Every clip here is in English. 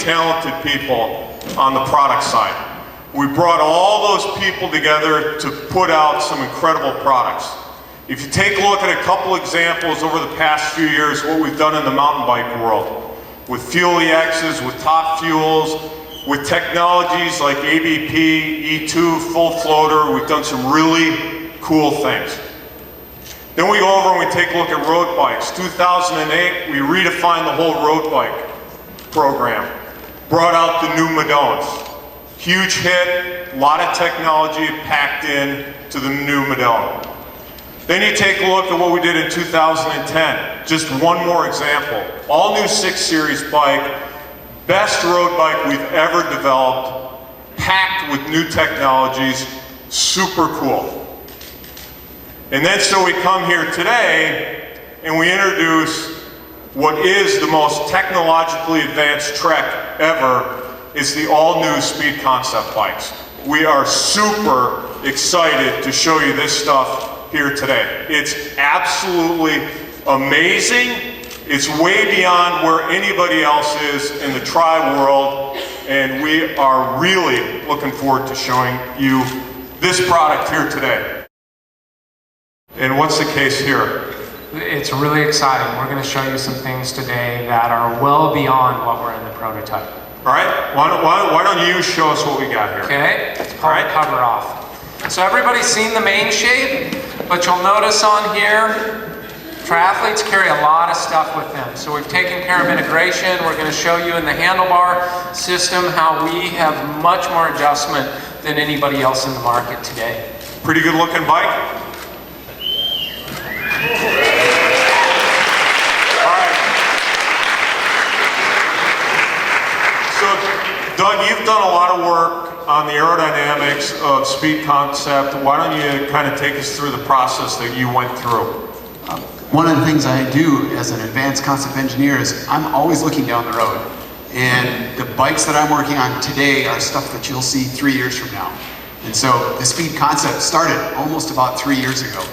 talented people on the product side. We brought all those people together to put out some incredible products. If you take a look at a couple examples over the past few years, what we've done in the mountain bike world, with Fuel EXs, with Top Fuels, with technologies like ABP, E2, Full Floater, we've done some really cool things. Then we go over and we take a look at road bikes. 2008, we redefined the whole road bike program. Brought out the new Madones. Huge hit, a lot of technology packed in to the new Madone. Then you take a look at what we did in 2010. Just one more example. All new 6 Series bike, best road bike we've ever developed, packed with new technologies, super cool. And then so we come here today and we introduce what is the most technologically advanced Trek ever, is the all-new Speed Concept bikes. We are super excited to show you this stuff here today. It's absolutely amazing. It's way beyond where anybody else is in the tri world, and we are really looking forward to showing you this product here today. And what's the case here? It's really exciting. We're going to show you some things today that are well beyond what were in the prototype. All right, why don't you show us what we got here? Okay, let's pull the cover off. So everybody's seen the main shape, but you'll notice on here, triathletes carry a lot of stuff with them. So we've taken care of integration. We're going to show you in the handlebar system how we have much more adjustment than anybody else in the market today. Pretty good looking bike. Doug, you've done a lot of work on the aerodynamics of Speed Concept. Why don't you kind of take us through the process that you went through? One of the things I do as an advanced concept engineer is I'm always looking down the road. And the bikes that I'm working on today are stuff that you'll see 3 years from now. And so the Speed Concept started almost about 3 years ago.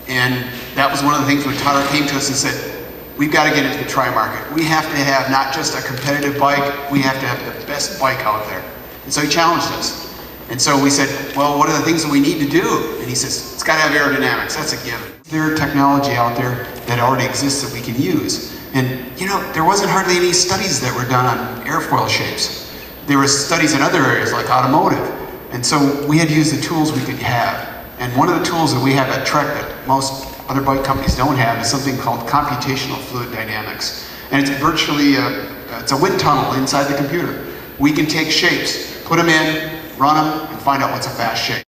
And that was one of the things when Tyler came to us and said, we've got to get into the tri-market. We have to have not just a competitive bike, we have to have the best bike out there. And so he challenged us. And so we said, well, what are the things that we need to do? And he says, it's got to have aerodynamics, that's a given. There's technology out there that already exists that we can use. And you know, there wasn't hardly any studies that were done on airfoil shapes. There were studies in other areas like automotive. And so we had to use the tools we could have. And one of the tools that we have at Trek that most other bike companies don't have is something called computational fluid dynamics. And it's virtually it's a wind tunnel inside the computer. We can take shapes, put them in, run them, and find out what's a fast shape.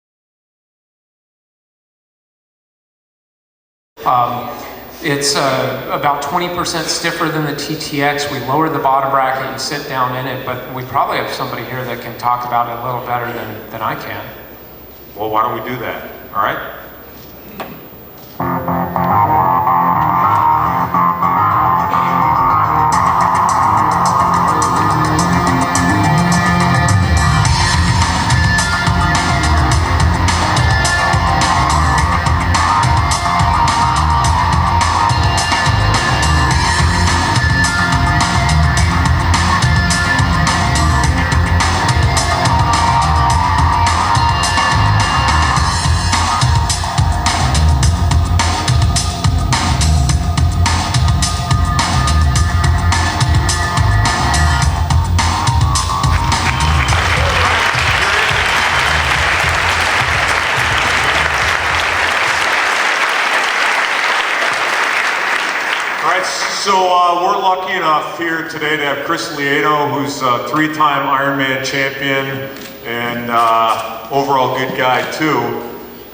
It's about 20% stiffer than the TTX. We lowered the bottom bracket, you sit down in it, but we probably have somebody here that can talk about it a little better than I can. Well, why don't we do that, all right? So we're lucky enough here today to have Chris Lieto, who's a 3-time Ironman champion and overall good guy too.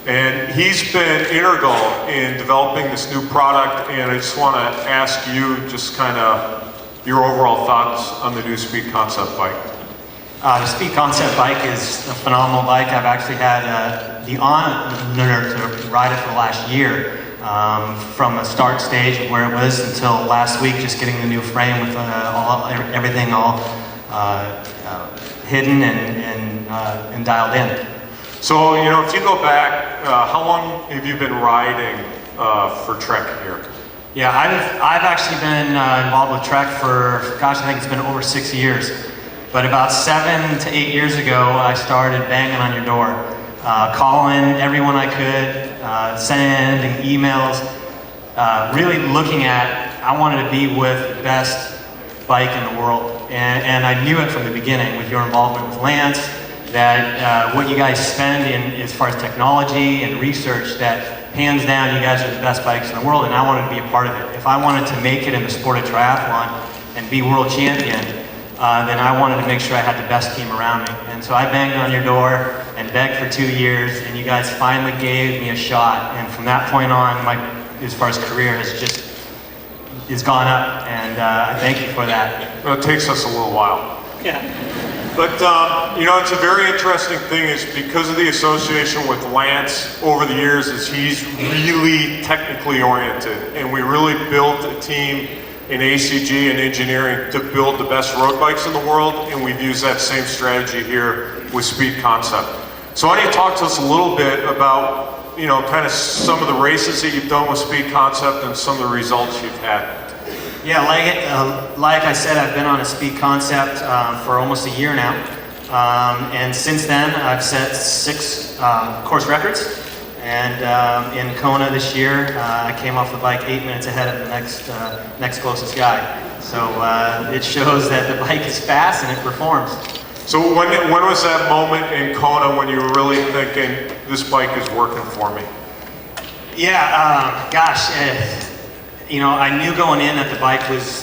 And he's been integral in developing this new product, and I just want to ask you just kind of your overall thoughts on the new Speed Concept bike. The Speed Concept bike is a phenomenal bike. I've actually had the honor to ride it for the last year. From a start stage of where it was until last week, just getting the new frame with everything all hidden and dialed in. So, you know, if you go back, how long have you been riding for Trek here? Yeah, I've actually been involved with Trek for, gosh, I think it's been over 6 years. But about 7 to 8 years ago, I started banging on your door, calling everyone I could, sending emails, really looking at, I wanted to be with the best bike in the world. And I knew it from the beginning with your involvement with Lance, that what you guys spend in as far as technology and research, that hands down you guys are the best bikes in the world, and I wanted to be a part of it. If I wanted to make it in the sport of triathlon and be world champion, then I wanted to make sure I had the best team around me. And so I banged on your door and begged for 2 years, and you guys finally gave me a shot. And from that point on, my, as far as career, has gone up, and I thank you for that. Well, it takes us a little while. Yeah. But, you know, it's a very interesting thing is because of the association with Lance over the years is he's really technically oriented, and we really built a team in ACG and engineering to build the best road bikes in the world, and we've used that same strategy here with Speed Concept. So why don't you talk to us a little bit about, you know, kind of some of the races that you've done with Speed Concept and some of the results you've had. Yeah, like I said, I've been on a Speed Concept for almost a year now, and since then I've set 6 course records. And in Kona this year, I came off the bike 8 minutes ahead of the next closest guy. So it shows that the bike is fast and it performs. So when was that moment in Kona when you were really thinking, this bike is working for me? Yeah, gosh, you know, I knew going in that the bike was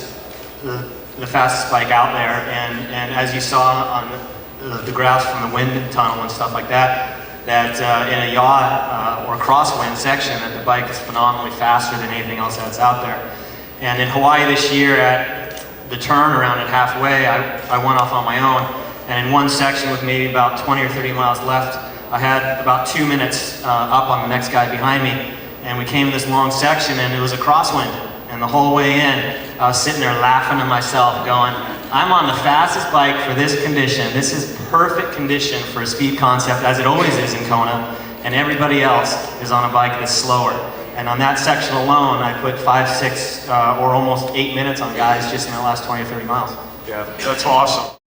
the fastest bike out there, and as you saw on the graphs from the wind tunnel and stuff like that, that in a yaw or crosswind section, that the bike is phenomenally faster than anything else that's out there. And in Hawaii this year, at the turnaround at halfway, I went off on my own, and in one section with maybe about 20 or 30 miles left, I had about 2 minutes up on the next guy behind me. And we came in this long section, and it was a crosswind. And the whole way in, I was sitting there laughing to myself, going, I'm on the fastest bike for this condition. This is perfect condition for a Speed Concept, as it always is in Kona. And everybody else is on a bike that's slower. And on that section alone, I put 5, 6, or almost 8 minutes on guys just in the last 20 or 30 miles. Yeah, that's awesome.